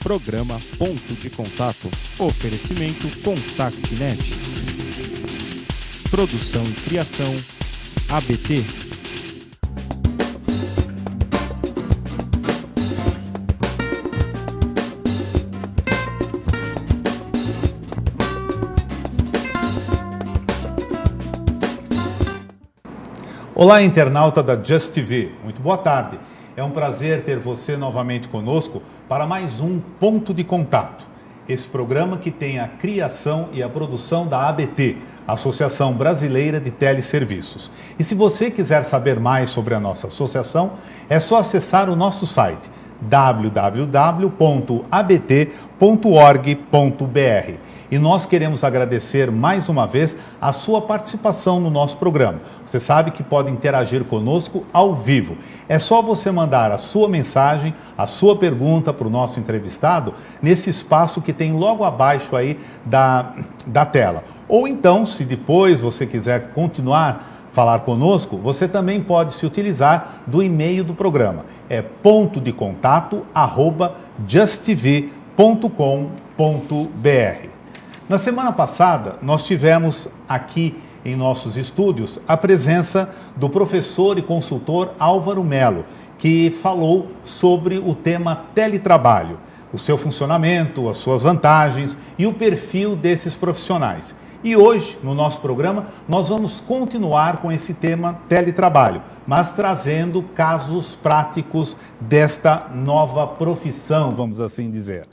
Programa Ponto de Contato. Oferecimento ContactNet. Produção e criação ABT. Olá, internauta da Just TV. Muito boa tarde. É um prazer ter você novamente conosco para mais um Ponto de Contato. Esse programa que tem a criação e a produção da ABT, Associação Brasileira de Teleserviços. E se você quiser saber mais sobre a nossa associação, é só acessar o nosso site www.abt.org.br. E nós queremos agradecer mais uma vez a sua participação no nosso programa. Você sabe que pode interagir conosco ao vivo. É só você mandar a sua mensagem, a sua pergunta para o nosso entrevistado nesse espaço que tem logo abaixo aí da tela. Ou então, se depois você quiser continuar a falar conosco, você também pode se utilizar do e-mail do programa. É pontodcontato@justtv.com.br. Na semana passada, nós tivemos aqui em nossos estúdios a presença do professor e consultor Álvaro Melo, que falou sobre o tema teletrabalho, o seu funcionamento, as suas vantagens e o perfil desses profissionais. E hoje, no nosso programa, nós vamos continuar com esse tema teletrabalho, mas trazendo casos práticos desta nova profissão, vamos assim dizer.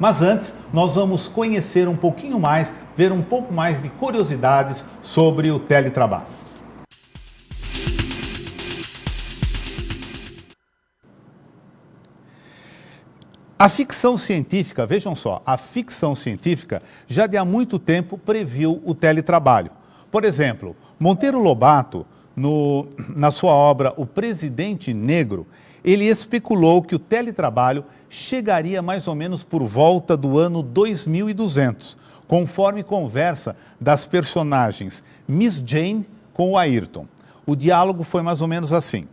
Mas antes, nós vamos conhecer um pouquinho mais, ver um pouco mais de curiosidades sobre o teletrabalho. A ficção científica, vejam só, a ficção científica já de há muito tempo previu o teletrabalho. Por exemplo, Monteiro Lobato, na sua obra O Presidente Negro, ele especulou que o teletrabalho chegaria mais ou menos por volta do ano 2200, conforme conversa das personagens Miss Jane com o Ayrton. O diálogo foi mais ou menos assim: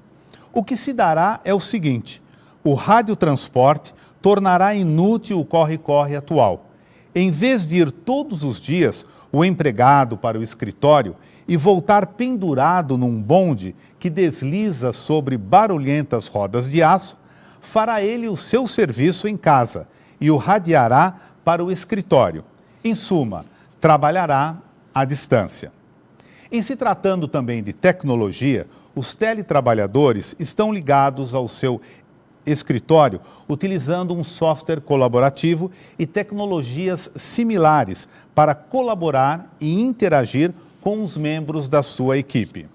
o que se dará é o seguinte: o radiotransporte tornará inútil o corre-corre atual. Em vez de ir todos os dias o empregado para o escritório e voltar pendurado num bonde que desliza sobre barulhentas rodas de aço, fará ele o seu serviço em casa e o radiará para o escritório. Em suma, trabalhará à distância. Em se tratando também de tecnologia, os teletrabalhadores estão ligados ao seu escritório utilizando um software colaborativo e tecnologias similares para colaborar e interagir com os membros da sua equipe.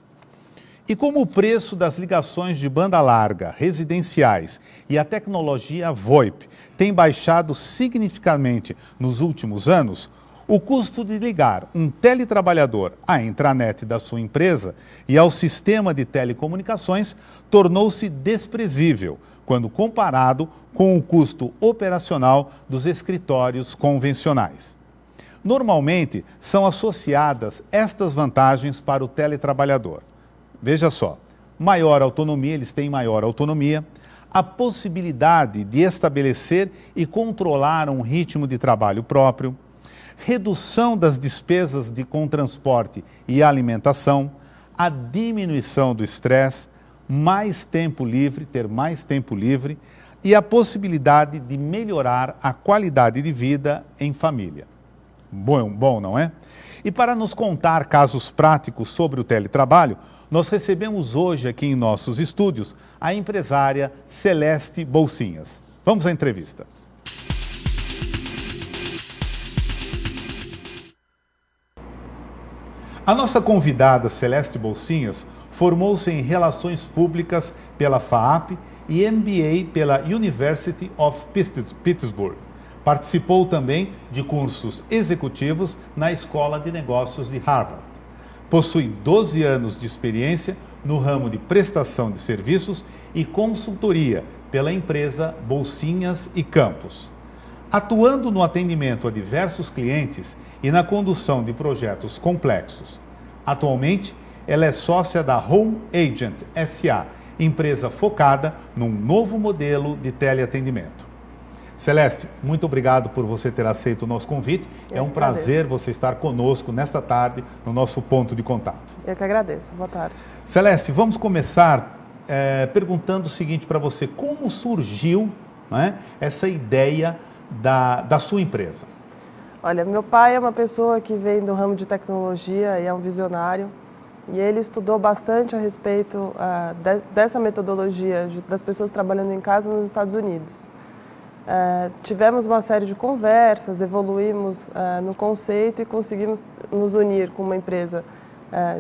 E como o preço das ligações de banda larga, residenciais e a tecnologia VoIP tem baixado significativamente nos últimos anos, o custo de ligar um teletrabalhador à intranet da sua empresa e ao sistema de telecomunicações tornou-se desprezível quando comparado com o custo operacional dos escritórios convencionais. Normalmente, são associadas estas vantagens para o teletrabalhador. Veja só, maior autonomia, eles têm maior autonomia, a possibilidade de estabelecer e controlar um ritmo de trabalho próprio, redução das despesas com transporte e alimentação, a diminuição do estresse, mais tempo livre, ter mais tempo livre e a possibilidade de melhorar a qualidade de vida em família. Bom, não é? E para nos contar casos práticos sobre o teletrabalho, nós recebemos hoje aqui em nossos estúdios a empresária Celeste Bolsinhas. Vamos à entrevista. A nossa convidada Celeste Bolsinhas formou-se em Relações Públicas pela FAAP e MBA pela University of Pittsburgh. Participou também de cursos executivos na Escola de Negócios de Harvard. Possui 12 anos de experiência no ramo de prestação de serviços e consultoria pela empresa Bolsinhas e Campos. Atuando no atendimento a diversos clientes e na condução de projetos complexos. Atualmente, ela é sócia da Home Agent SA, empresa focada num novo modelo de teleatendimento. Celeste, muito obrigado por você ter aceito o nosso convite. É um prazer você estar conosco nesta tarde no nosso ponto de contato. Eu que agradeço. Boa tarde. Celeste, vamos começar perguntando o seguinte para você. Como surgiu, né, essa ideia da sua empresa? Olha, meu pai é uma pessoa que vem do ramo de tecnologia e é um visionário. E ele estudou bastante a respeito dessa metodologia das pessoas trabalhando em casa nos Estados Unidos. Tivemos uma série de conversas, evoluímos no conceito e conseguimos nos unir com uma empresa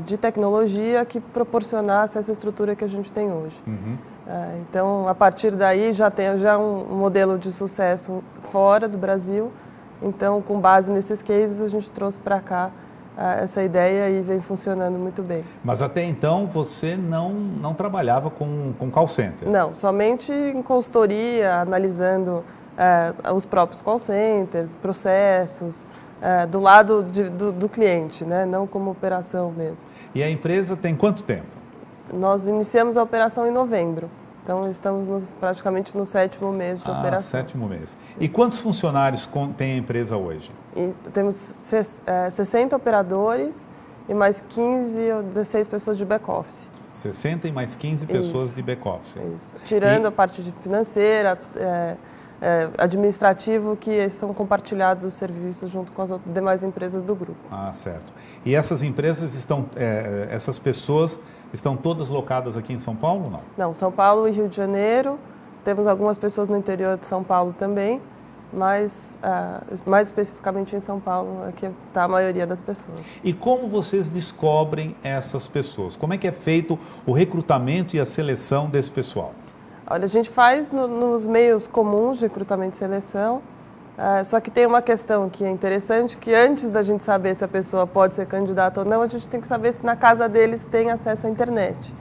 de tecnologia que proporcionasse essa estrutura que a gente tem hoje. Então, a partir daí, já tem um modelo de sucesso fora do Brasil. Então, com base nesses cases, a gente trouxe para cá essa ideia e vem funcionando muito bem. Mas até então você não trabalhava com call center? Não, somente em consultoria, analisando os próprios call centers, processos, do lado do cliente, né? Não como operação mesmo. E a empresa tem quanto tempo? Nós iniciamos a operação em novembro. Então, estamos praticamente no 7º mês de operação. 7º mês. E quantos funcionários tem a empresa hoje? E temos 60 operadores e mais 15 ou 16 pessoas de back-office. 60 e mais 15 pessoas de back-office. Isso. Tirando a parte financeira, administrativo, que são compartilhados os serviços junto com as demais empresas do grupo. Certo. E essas empresas essas pessoas estão todas locadas aqui em São Paulo ou não? Não, São Paulo e Rio de Janeiro. Temos algumas pessoas no interior de São Paulo também, mas mais especificamente em São Paulo é que está a maioria das pessoas. E como vocês descobrem essas pessoas? Como é que é feito o recrutamento e a seleção desse pessoal? Olha, a gente faz nos meios comuns de recrutamento e seleção, só que tem uma questão que é interessante, que antes da gente saber se a pessoa pode ser candidata ou não, a gente tem que saber se na casa deles tem acesso à internet.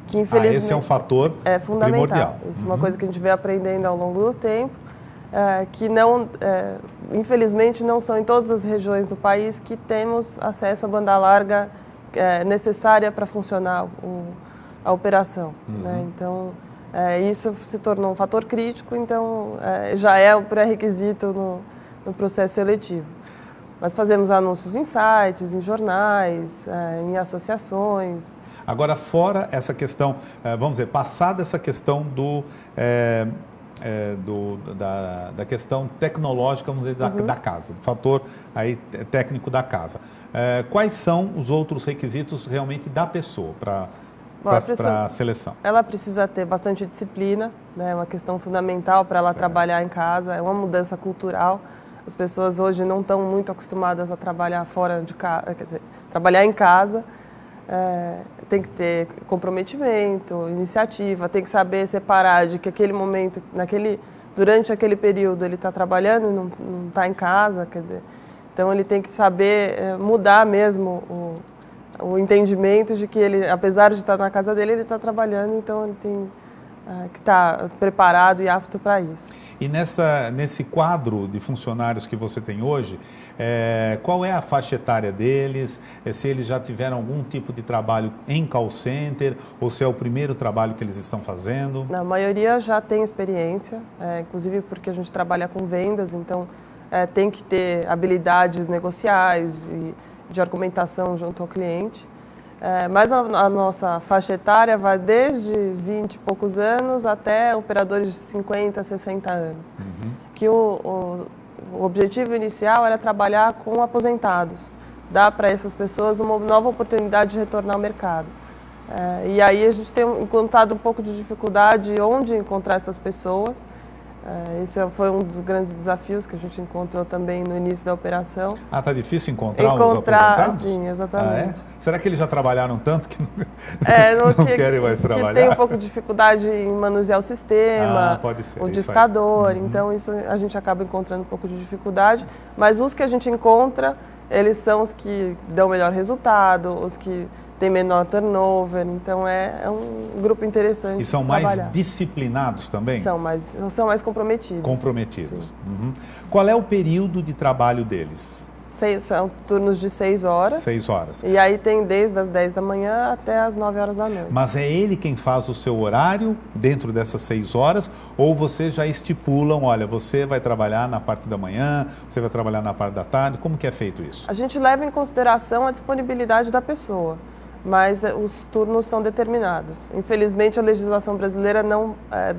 Que infelizmente esse é um fator fundamental. Primordial. Isso é uma coisa que a gente vem aprendendo ao longo do tempo, que infelizmente não são em todas as regiões do país que temos acesso à banda larga necessária para funcionar a operação. Né? Então, isso se tornou um fator crítico, então já é o pré-requisito no processo seletivo. Mas fazemos anúncios em sites, em jornais, em associações. Agora, fora essa questão, vamos dizer, passada essa questão da questão tecnológica, vamos dizer, da casa, do fator aí, técnico da casa. Quais são os outros requisitos realmente da pessoa para a seleção? Ela precisa ter bastante disciplina, né? É uma questão fundamental para ela trabalhar em casa, é uma mudança cultural. As pessoas hoje não estão muito acostumadas a trabalhar fora de casa, quer dizer, trabalhar em casa. Tem que ter comprometimento, iniciativa, tem que saber separar de que aquele momento, durante aquele período ele está trabalhando e não está em casa, quer dizer, então ele tem que saber mudar mesmo o entendimento de que ele, apesar de estar na casa dele, ele está trabalhando, então ele tem que estar preparado e apto para isso. E nesse quadro de funcionários que você tem hoje, qual é a faixa etária deles? Se eles já tiveram algum tipo de trabalho em call center ou se é o primeiro trabalho que eles estão fazendo? A maioria já tem experiência, inclusive porque a gente trabalha com vendas, então tem que ter habilidades negociais e de argumentação junto ao cliente. Mas a nossa faixa etária vai desde 20 e poucos anos até operadores de 50, 60 anos. Que o objetivo inicial era trabalhar com aposentados, dar para essas pessoas uma nova oportunidade de retornar ao mercado. E aí a gente tem encontrado um pouco de dificuldade onde encontrar essas pessoas. Esse foi um dos grandes desafios que a gente encontrou também no início da operação. Está difícil encontrar os aposentados? Sim, exatamente. Será que eles já trabalharam tanto que não querem mais trabalhar? Que tem um pouco de dificuldade em manusear o sistema, pode ser, o discador, então isso a gente acaba encontrando um pouco de dificuldade, mas os que a gente encontra, eles são os que dão melhor resultado, os que tem menor turnover, então é um grupo interessante. E são mais disciplinados também? São mais comprometidos. Comprometidos. Qual é o período de trabalho deles? São turnos de 6 horas. 6 horas. E aí tem desde as 10 da manhã até as 9 horas da noite. Mas é ele quem faz o seu horário dentro dessas 6 horas ou vocês já estipulam, olha, você vai trabalhar na parte da manhã, você vai trabalhar na parte da tarde, como que é feito isso? A gente leva em consideração a disponibilidade da pessoa, mas os turnos são determinados. Infelizmente, a legislação brasileira não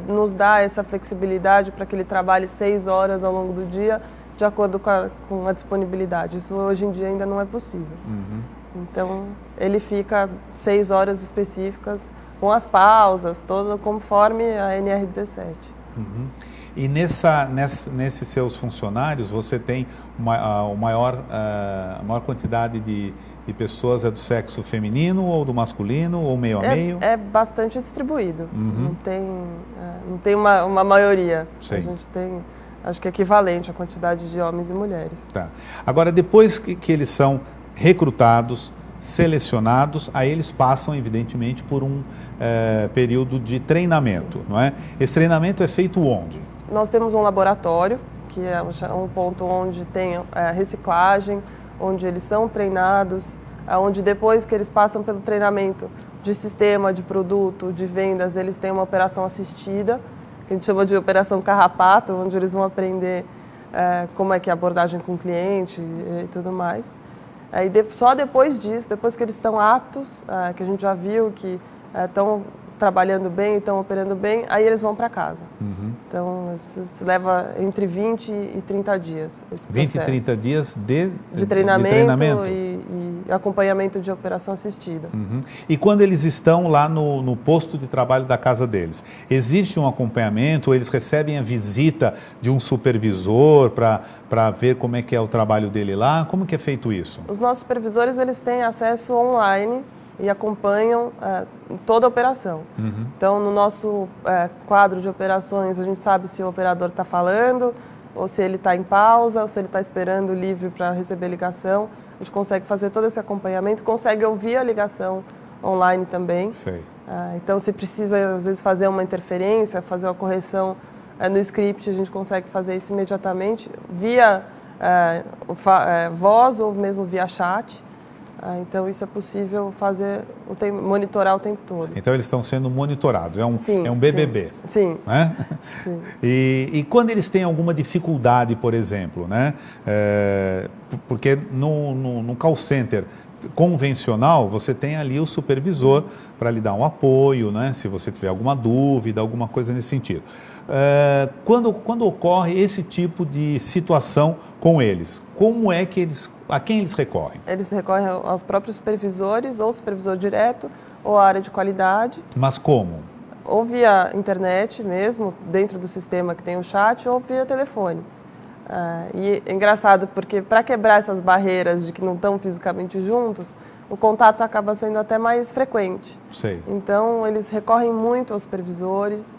nos dá essa flexibilidade para que ele trabalhe 6 horas ao longo do dia, de acordo com a disponibilidade. Isso hoje em dia ainda não é possível. Então, ele fica 6 horas específicas, com as pausas, todo conforme a NR17. E nesses seus funcionários, você tem a maior quantidade de pessoas é do sexo feminino ou do masculino, ou meio a meio? É bastante distribuído, não tem uma maioria. Sim. A gente tem, acho que é equivalente a quantidade de homens e mulheres. Tá. Agora, depois que eles são recrutados, selecionados, aí eles passam, evidentemente, por um período de treinamento, não é? Esse treinamento é feito onde? Nós temos um laboratório, que é um ponto onde tem reciclagem, onde eles são treinados, onde depois que eles passam pelo treinamento de sistema, de produto, de vendas, eles têm uma operação assistida, que a gente chama de operação carrapato, onde eles vão aprender como é que é a abordagem com o cliente e tudo mais. Só depois disso, depois que eles estão aptos, que a gente já viu que estão trabalhando bem, estão operando bem, aí eles vão para casa. Então, isso leva entre 20 e 30 dias. 20 e 30 dias de treinamento e acompanhamento de operação assistida. E quando eles estão lá no posto de trabalho da casa deles, existe um acompanhamento, ou eles recebem a visita de um supervisor para ver como é que é o trabalho dele lá? Como que é feito isso? Os nossos supervisores, eles têm acesso online e acompanham toda a operação. Então, no nosso quadro de operações, a gente sabe se o operador está falando, ou se ele está em pausa, ou se ele está esperando livre para receber ligação. A gente consegue fazer todo esse acompanhamento, consegue ouvir a ligação online também. Sei. Então, se precisa, às vezes, fazer uma interferência, fazer uma correção no script, a gente consegue fazer isso imediatamente, via voz ou mesmo via chat. Então, isso é possível fazer, monitorar o tempo todo. Então, eles estão sendo monitorados, é um BBB. Sim. Né? Sim. E quando eles têm alguma dificuldade, por exemplo, né? Porque no call center convencional, você tem ali o supervisor para lhe dar um apoio, né? Se você tiver alguma dúvida, alguma coisa nesse sentido. Quando ocorre esse tipo de situação com eles, como é que a quem eles recorrem? Eles recorrem aos próprios supervisores, ou supervisor direto, ou a área de qualidade. Mas como? Ou via internet mesmo, dentro do sistema que tem o chat, ou via telefone. E é engraçado porque para quebrar essas barreiras de que não estão fisicamente juntos, o contato acaba sendo até mais frequente. Sei. Então, eles recorrem muito aos supervisores,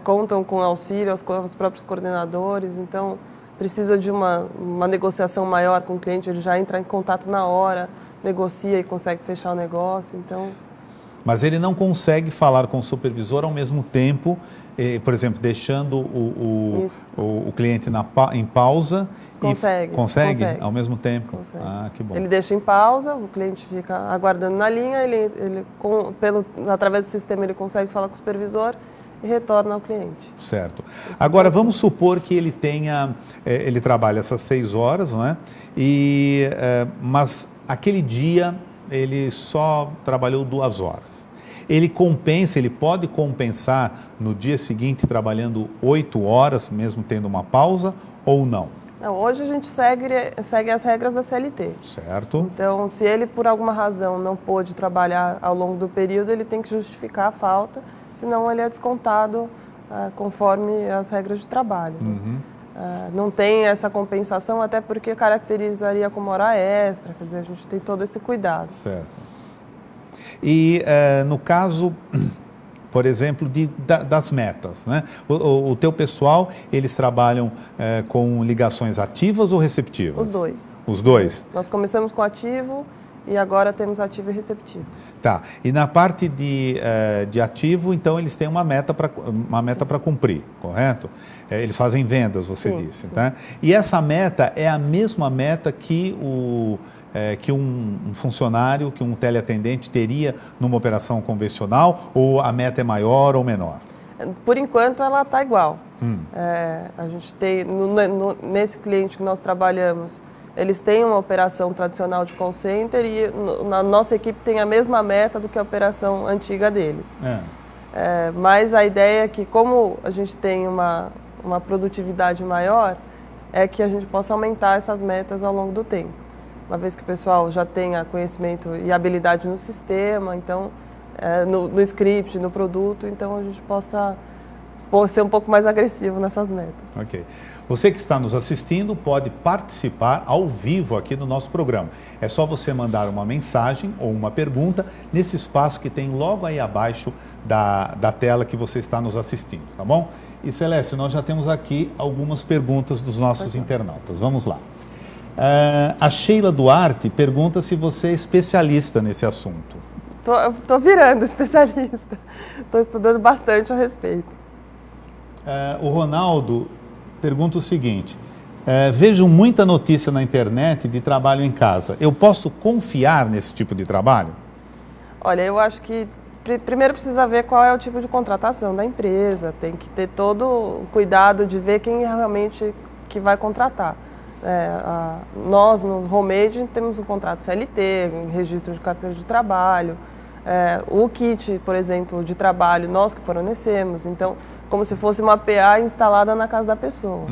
contam com auxílio aos próprios coordenadores, então precisa de uma negociação maior com o cliente, ele já entra em contato na hora, negocia e consegue fechar o negócio, então... Mas ele não consegue falar com o supervisor ao mesmo tempo, por exemplo, deixando o cliente em pausa? Consegue? Ao mesmo tempo? Consegue. Que bom. Ele deixa em pausa, o cliente fica aguardando na linha, através do sistema ele consegue falar com o supervisor e retorna ao cliente. Certo. Agora, vamos supor que ele ele trabalha essas 6 horas, não é? Mas aquele dia ele só trabalhou 2 horas. Ele pode compensar no dia seguinte trabalhando 8 horas, mesmo tendo uma pausa, ou não? Não, hoje a gente segue as regras da CLT. Certo. Então, se ele por alguma razão não pôde trabalhar ao longo do período, ele tem que justificar a falta, senão ele é descontado conforme as regras de trabalho. Não tem essa compensação, até porque caracterizaria como hora extra, quer dizer, a gente tem todo esse cuidado. Certo. E no caso, por exemplo, das metas, né? O teu pessoal, eles trabalham com ligações ativas ou receptivas? Os dois. Os dois? Nós começamos com ativo e agora temos ativo e receptivo. Tá. E na parte de ativo, então, eles têm uma meta para cumprir, correto? Eles fazem vendas, você disse, tá? E essa meta é a mesma meta que um funcionário, que um teleatendente teria numa operação convencional, ou a meta é maior ou menor? Por enquanto, ela está igual. A gente tem, nesse cliente que nós trabalhamos, eles têm uma operação tradicional de call center e na nossa equipe tem a mesma meta do que a operação antiga deles. Mas a ideia é que, como a gente tem uma produtividade maior, é que a gente possa aumentar essas metas ao longo do tempo. Uma vez que o pessoal já tenha conhecimento e habilidade no sistema, então, no script, no produto, então a gente possa ser um pouco mais agressivo nessas metas. Ok. Você que está nos assistindo pode participar ao vivo aqui no nosso programa. É só você mandar uma mensagem ou uma pergunta nesse espaço que tem logo aí abaixo da tela que você está nos assistindo, tá bom? E Celeste, nós já temos aqui algumas perguntas dos nossos internautas. Vamos lá. A Sheila Duarte pergunta se você é especialista nesse assunto. Tô virando especialista. Estou estudando bastante a respeito. O Ronaldo pergunta o seguinte: vejo muita notícia na internet de trabalho em casa. Eu posso confiar nesse tipo de trabalho? Olha, eu acho que primeiro precisa ver qual é o tipo de contratação da empresa. Tem que ter todo o cuidado de ver quem realmente que vai contratar. Nós, no Homemade, temos um contrato CLT, um registro de carteira de trabalho. O kit, por exemplo, de trabalho, nós que fornecemos. Então, como se fosse uma PA instalada na casa da pessoa.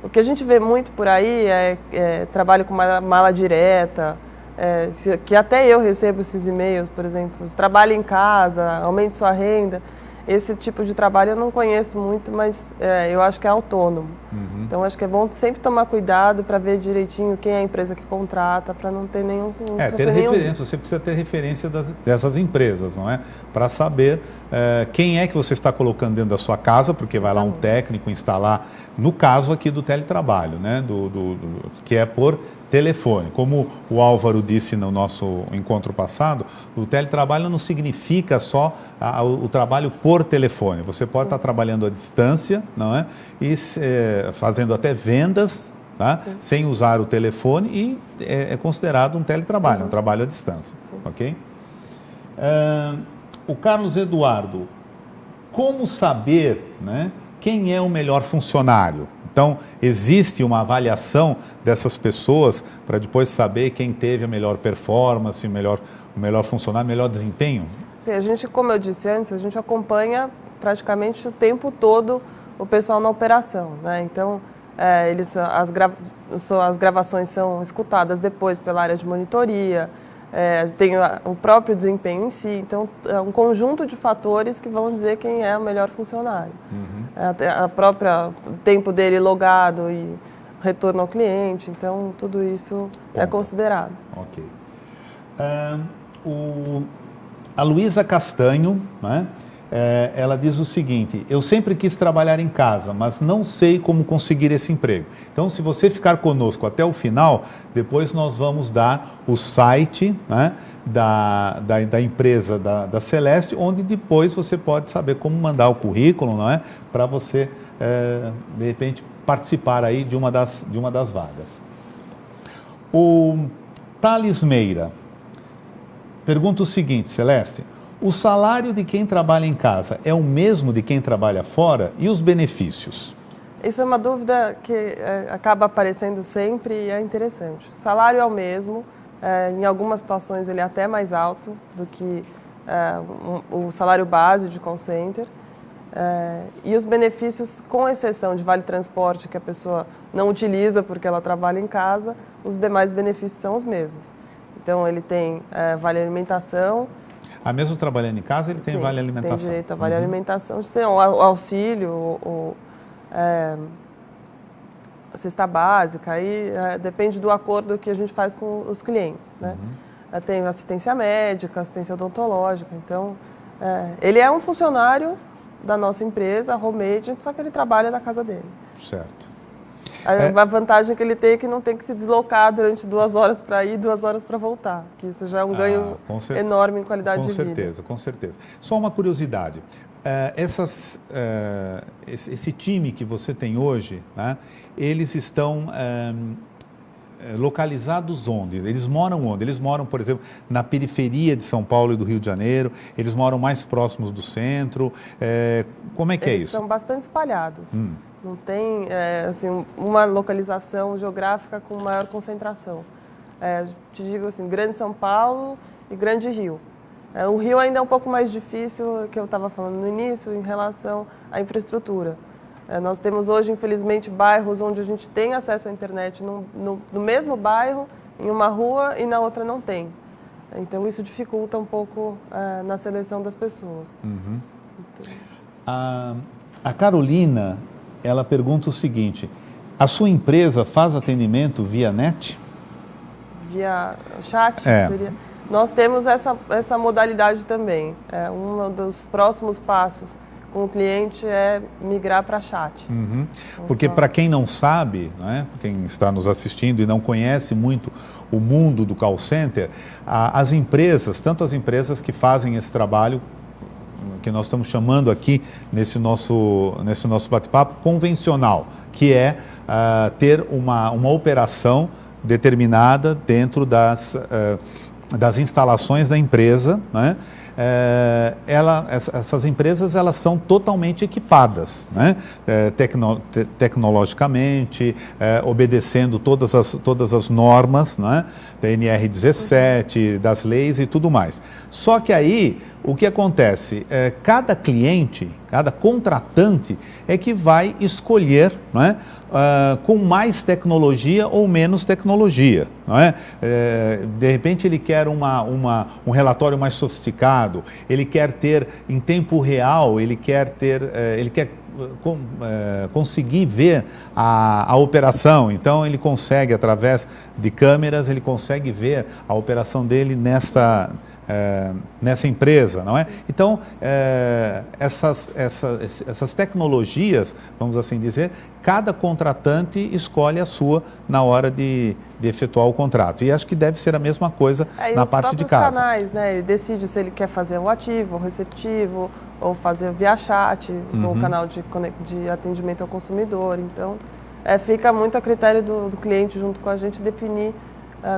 O que a gente vê muito por aí é trabalho com mala direta, que até eu recebo esses e-mails, por exemplo, trabalho em casa, aumente sua renda. Esse tipo de trabalho eu não conheço muito, mas eu acho que é autônomo. Então, acho que é bom sempre tomar cuidado para ver direitinho quem é a empresa que contrata, para não ter nenhum... ter referência, você precisa ter referência dessas empresas, não é? Para saber quem é que você está colocando dentro da sua casa, porque vai lá um técnico instalar, no caso aqui do teletrabalho, né? Que é por telefone. Como o Álvaro disse no nosso encontro passado, o teletrabalho não significa só o trabalho por telefone. Você pode estar trabalhando à distância, não é? E fazendo até vendas, tá? Sem usar o telefone, e é considerado um teletrabalho, um trabalho à distância. Ok? O Carlos Eduardo, como saber, né, quem é o melhor funcionário? Então, existe uma avaliação dessas pessoas para depois saber quem teve a melhor performance, o melhor funcionário, melhor desempenho? Sim, a gente, como eu disse antes, a gente acompanha praticamente o tempo todo o pessoal na operação, né? Então, as gravações são escutadas depois pela área de monitoria, tem o próprio desempenho em si. Então, é um conjunto de fatores que vão dizer quem é o melhor funcionário. A própria tempo dele logado e retorno ao cliente. Então, tudo isso é considerado. Ok. A Luísa Castanho, né, ela diz o seguinte: eu sempre quis trabalhar em casa, mas não sei como conseguir esse emprego. Então, se você ficar conosco até o final, depois nós vamos dar o site, né, da empresa da Celeste, onde depois você pode saber como mandar o currículo, não é, para você, de repente, participar aí de uma das vagas. O Thales Meira pergunta o seguinte: Celeste, o salário de quem trabalha em casa é o mesmo de quem trabalha fora, e os benefícios? Isso é uma dúvida que acaba aparecendo sempre e é interessante. O salário é o mesmo, em algumas situações ele é até mais alto do que o salário base de call center. E os benefícios, com exceção de vale transporte, que a pessoa não utiliza porque ela trabalha em casa, os demais benefícios são os mesmos. Então, ele tem vale alimentação. Mesmo trabalhando em casa, ele tem vale alimentação? Tem direito a vale alimentação, o auxílio, a cesta básica, aí depende do acordo que a gente faz com os clientes, né? Tem assistência médica, assistência odontológica. Então, ele é um funcionário da nossa empresa, Homemade, só que ele trabalha na casa dele. Certo. A vantagem que ele tem é que não tem que se deslocar durante 2 horas para ir e 2 horas para voltar, que isso já é um ganho enorme em qualidade de vida. Com certeza. Só uma curiosidade, esse time que você tem hoje, né, eles estão localizados onde? Eles moram onde? Eles moram, por exemplo, na periferia de São Paulo e do Rio de Janeiro? Eles moram mais próximos do centro? Como é que é isso? Eles são bastante espalhados. Não tem assim, uma localização geográfica com maior concentração. Te digo assim, Grande São Paulo e Grande Rio. O Rio ainda é um pouco mais difícil, que eu estava falando no início, em relação à infraestrutura. Nós temos hoje, infelizmente, bairros onde a gente tem acesso à internet no mesmo bairro, em uma rua e na outra não tem. Então, isso dificulta um pouco na seleção das pessoas. Então... A Carolina, ela pergunta o seguinte, a sua empresa faz atendimento via net? Via chat? Seria... Nós temos essa modalidade também. Um dos próximos passos com o cliente é migrar para chat. Porque para quem não sabe, né, quem está nos assistindo e não conhece muito o mundo do call center, as empresas, tanto as empresas que fazem esse trabalho, que nós estamos chamando aqui nesse nosso bate-papo convencional, que é ter uma operação determinada dentro das instalações da empresa, né? Essas empresas elas são totalmente equipadas, né? Tecnologicamente, obedecendo todas as normas, né? Da NR17, das leis e tudo mais. Só que aí, o que acontece? Cada cliente, cada contratante é que vai escolher, né? Com mais tecnologia ou menos tecnologia, não é? De repente ele quer um relatório mais sofisticado, ele quer ter em tempo real, ele quer conseguir ver a operação, então ele consegue, através de câmeras, ele consegue ver a operação dele nessa empresa, não é? Então, essas tecnologias, vamos assim dizer, cada contratante escolhe a sua na hora de efetuar o contrato. E acho que deve ser a mesma coisa na parte de casa. Os canais, né? Ele decide se ele quer fazer o ativo, o receptivo, ou fazer via chat, com o canal de atendimento ao consumidor. Então, fica muito a critério do cliente, junto com a gente, definir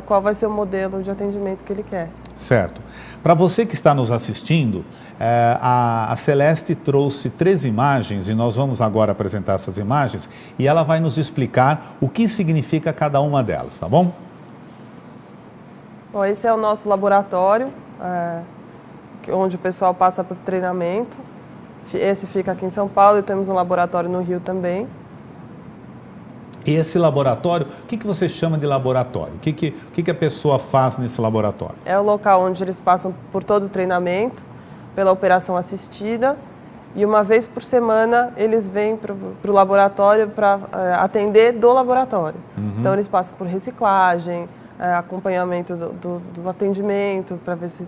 qual vai ser o modelo de atendimento que ele quer. Certo. Para você que está nos assistindo, a Celeste trouxe 3 imagens e nós vamos agora apresentar essas imagens e ela vai nos explicar o que significa cada uma delas, tá bom? Bom, esse é o nosso laboratório, onde o pessoal passa por treinamento. Esse fica aqui em São Paulo e temos um laboratório no Rio também. E esse laboratório, o que você chama de laboratório? O que a pessoa faz nesse laboratório? É o local onde eles passam por todo o treinamento, pela operação assistida, e uma vez por semana eles vêm para o laboratório para atender do laboratório. Então eles passam por reciclagem, acompanhamento do atendimento, para ver se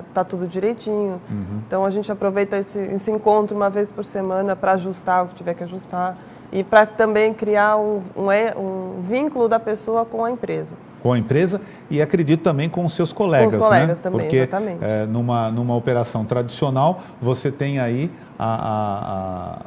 está tudo direitinho. Então a gente aproveita esse encontro uma vez por semana para ajustar o que tiver que ajustar. E para também criar um vínculo da pessoa com a empresa. Com a empresa e acredito também com os seus colegas, com os colegas, né? Também, porque exatamente. Numa operação tradicional você tem aí a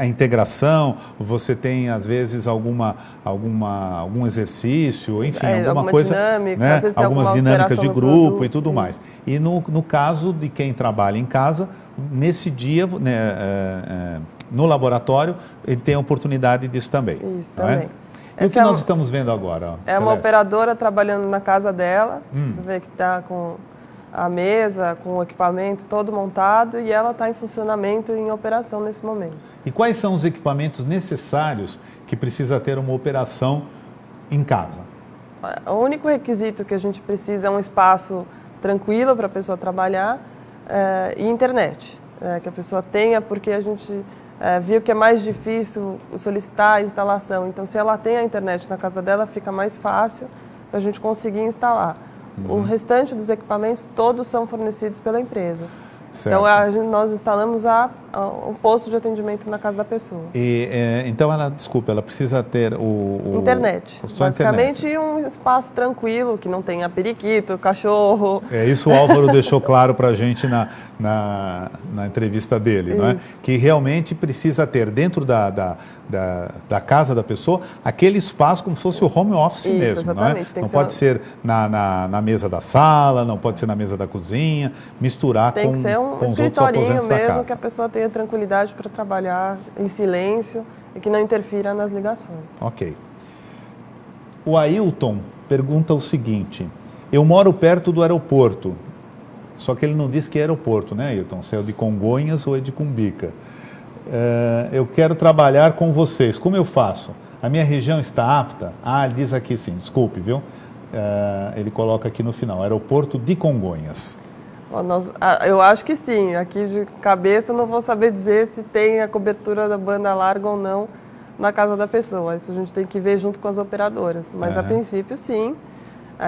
integração, você tem às vezes algum exercício, enfim, alguma coisa, dinâmica, né? Às vezes tem algumas dinâmicas de grupo produto, e tudo mais. E no caso de quem trabalha em casa, nesse dia, né, no laboratório, ele tem a oportunidade disso também. Isso também. E o que nós estamos vendo agora? É uma operadora trabalhando na casa dela, você vê que está com a mesa, com o equipamento todo montado e ela está em funcionamento e em operação nesse momento. E quais são os equipamentos necessários que precisa ter uma operação em casa? O único requisito que a gente precisa é um espaço tranquilo para a pessoa trabalhar e internet, que a pessoa tenha, porque a gente viu que é mais difícil solicitar a instalação. Então, se ela tem a internet na casa dela, fica mais fácil para a gente conseguir instalar. O restante dos equipamentos, todos são fornecidos pela empresa. Certo. Então, nós instalamos há um posto de atendimento na casa da pessoa. Então, ela precisa ter internet. Só basicamente, internet. Um espaço tranquilo, que não tenha periquito, cachorro. Isso o Álvaro deixou claro para a gente na entrevista dele, não é? Que realmente precisa ter dentro da casa da pessoa aquele espaço como se fosse o home office mesmo. Exatamente. Não pode ser na mesa da sala, não pode ser na mesa da cozinha, misturar com os outros aposentos da casa. Tem que ser um escritorinho mesmo, que a pessoa tenha tranquilidade para trabalhar em silêncio e que não interfira nas ligações. Ok. O Ailton pergunta o seguinte: eu moro perto do aeroporto, só que ele não disse que é aeroporto, né, Ailton? Se é de Congonhas ou é de Cumbica. Eu quero trabalhar com vocês, como eu faço? A minha região está apta? Ele diz aqui sim, desculpe, viu? Ele coloca aqui no final, aeroporto de Congonhas. Eu acho que sim, aqui de cabeça eu não vou saber dizer se tem a cobertura da banda larga ou não na casa da pessoa, isso a gente tem que ver junto com as operadoras, mas a princípio sim,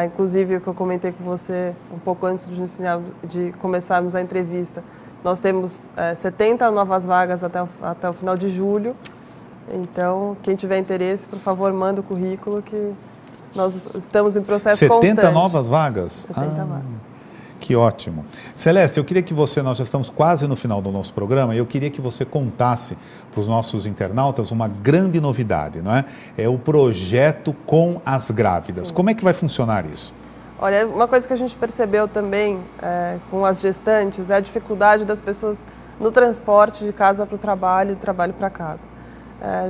inclusive o que eu comentei com você um pouco antes de começarmos a entrevista, nós temos 70 novas vagas até o final de julho, então quem tiver interesse, por favor, manda o currículo que nós estamos em processo constante. 70 novas vagas? 70 vagas. Que ótimo. Celeste, eu queria que nós já estamos quase no final do nosso programa, e eu queria que você contasse para os nossos internautas uma grande novidade, não é? É o projeto Com as Grávidas. Sim. Como é que vai funcionar isso? Olha, uma coisa que a gente percebeu também com as gestantes é a dificuldade das pessoas no transporte de casa para o trabalho e trabalho para casa.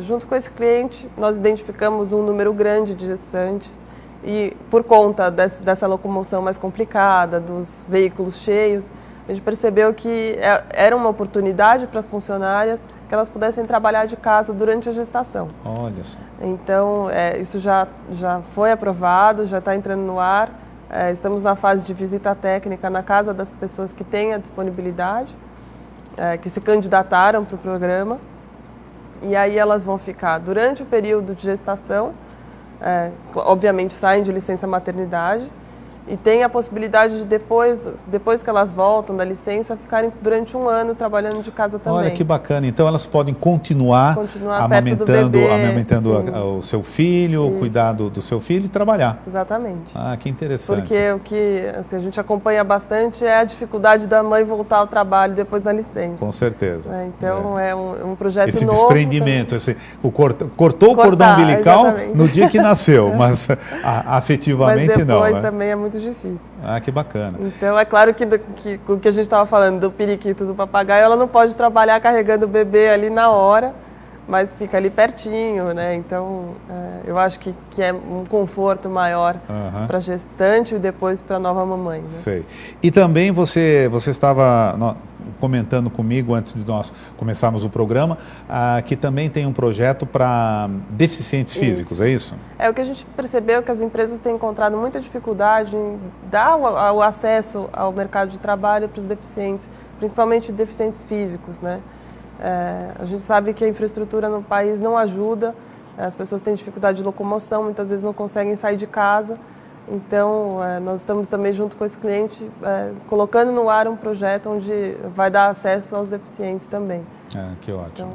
Junto com esse cliente, nós identificamos um número grande de gestantes e por conta dessa locomoção mais complicada, dos veículos cheios, a gente percebeu que era uma oportunidade para as funcionárias que elas pudessem trabalhar de casa durante a gestação. Olha só. Então, isso já foi aprovado, já está entrando no ar. Estamos na fase de visita técnica na casa das pessoas que têm a disponibilidade, que se candidataram para o programa. E aí elas vão ficar durante o período de gestação, obviamente saem de licença maternidade e tem a possibilidade de depois que elas voltam da licença, ficarem durante um ano trabalhando de casa também. Olha que bacana, então elas podem continuar amamentando o seu filho, Isso. cuidar do seu filho e trabalhar. Exatamente. Que interessante. Porque o que a gente acompanha bastante é a dificuldade da mãe voltar ao trabalho depois da licença. Com certeza. Então é um projeto esse novo. Desprendimento, cortou o cordão umbilical no dia que nasceu, mas afetivamente mas depois não. também é muito difícil. Que bacana. Então, é claro que o que a gente estava falando do periquito, do papagaio, ela não pode trabalhar carregando o bebê ali na hora, mas fica ali pertinho, né? Então, eu acho que é um conforto maior para a gestante e depois para a nova mamãe. Né? Sei. E também você estava comentando comigo, antes de nós começarmos o programa, que também tem um projeto para deficientes físicos, é isso? O que a gente percebeu é que as empresas têm encontrado muita dificuldade em dar o acesso ao mercado de trabalho para os deficientes, principalmente deficientes físicos, né? A gente sabe que a infraestrutura no país não ajuda, as pessoas têm dificuldade de locomoção, muitas vezes não conseguem sair de casa. Então, nós estamos também junto com esse cliente colocando no ar um projeto onde vai dar acesso aos deficientes também. Que ótimo. Então,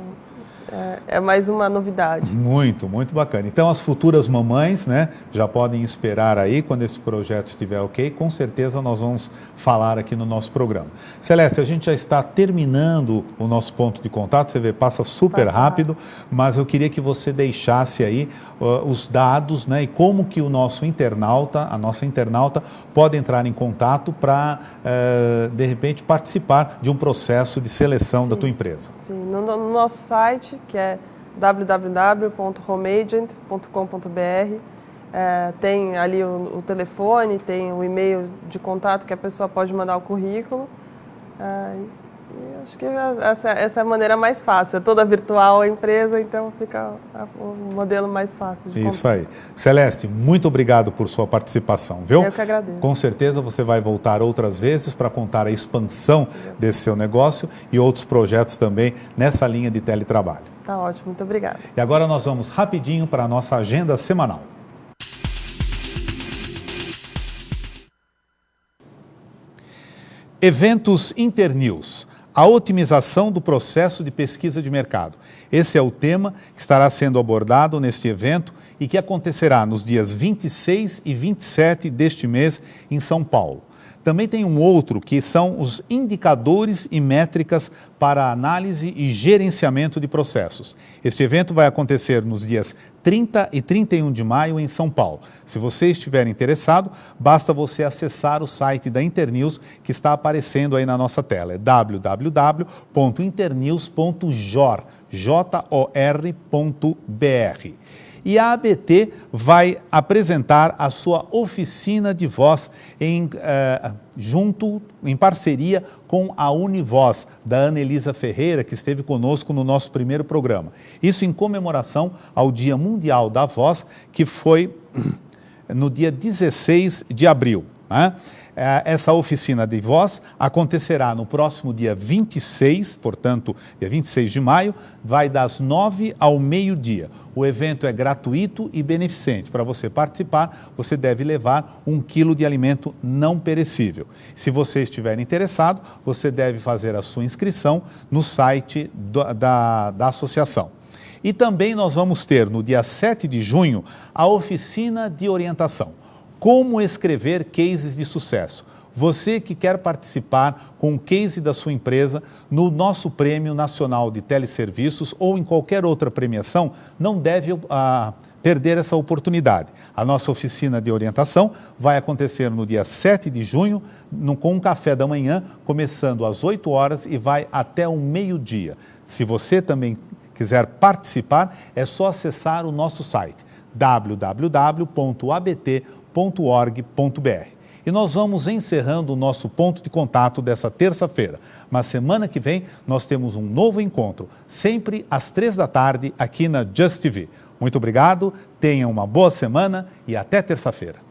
é mais uma novidade. Muito, muito bacana. Então, as futuras mamães, né, já podem esperar aí, quando esse projeto estiver ok, com certeza nós vamos falar aqui no nosso programa. Celeste, a gente já está terminando o nosso ponto de contato, você vê, passa super rápido, mas eu queria que você deixasse aí os dados, né, e como que o nosso internauta, a nossa internauta, pode entrar em contato para, de repente, participar de um processo de seleção da tua empresa. Sim, no nosso site, que é www.homeagent.com.br. Tem ali o telefone, tem o e-mail de contato que a pessoa pode mandar o currículo. Acho que essa é a maneira mais fácil. É toda virtual a empresa, então fica o modelo mais fácil de Isso aí. Celeste, muito obrigado por sua participação, viu? Eu que agradeço. Com certeza você vai voltar outras vezes para contar a expansão desse seu negócio e outros projetos também nessa linha de teletrabalho. Tá ótimo, muito obrigada. E agora nós vamos rapidinho para a nossa agenda semanal. Eventos Internews. a otimização do processo de pesquisa de mercado. Esse é o tema que estará sendo abordado neste evento e que acontecerá nos dias 26 e 27 deste mês em São Paulo. Também tem um outro, que são os indicadores e métricas para análise e gerenciamento de processos. Este evento vai acontecer nos dias 30 e 31 de maio em São Paulo. Se você estiver interessado, basta você acessar o site da Internews, que está aparecendo aí na nossa tela. É www.internews.jor.br. E a ABT vai apresentar a sua oficina de voz em parceria com a Univoz, da Ana Elisa Ferreira, que esteve conosco no nosso primeiro programa. Isso em comemoração ao Dia Mundial da Voz, que foi no dia 16 de abril. Né? Essa oficina de voz acontecerá no próximo dia 26, portanto, dia 26 de maio, vai das 9 ao meio-dia. O evento é gratuito e beneficente. Para você participar, você deve levar 1 quilo de alimento não perecível. Se você estiver interessado, você deve fazer a sua inscrição no site da associação. E também nós vamos ter, no dia 7 de junho, a oficina de orientação. Como escrever cases de sucesso. Você que quer participar com o case da sua empresa no nosso Prêmio Nacional de Teleserviços ou em qualquer outra premiação, não deve perder essa oportunidade. A nossa oficina de orientação vai acontecer no dia 7 de junho, com um café da manhã, começando às 8 horas e vai até o meio-dia. Se você também quiser participar, é só acessar o nosso site www.abt.org.br. E nós vamos encerrando o nosso ponto de contato dessa terça-feira. Mas semana que vem nós temos um novo encontro, sempre às 3 da tarde, aqui na Just TV. Muito obrigado, tenham uma boa semana e até terça-feira.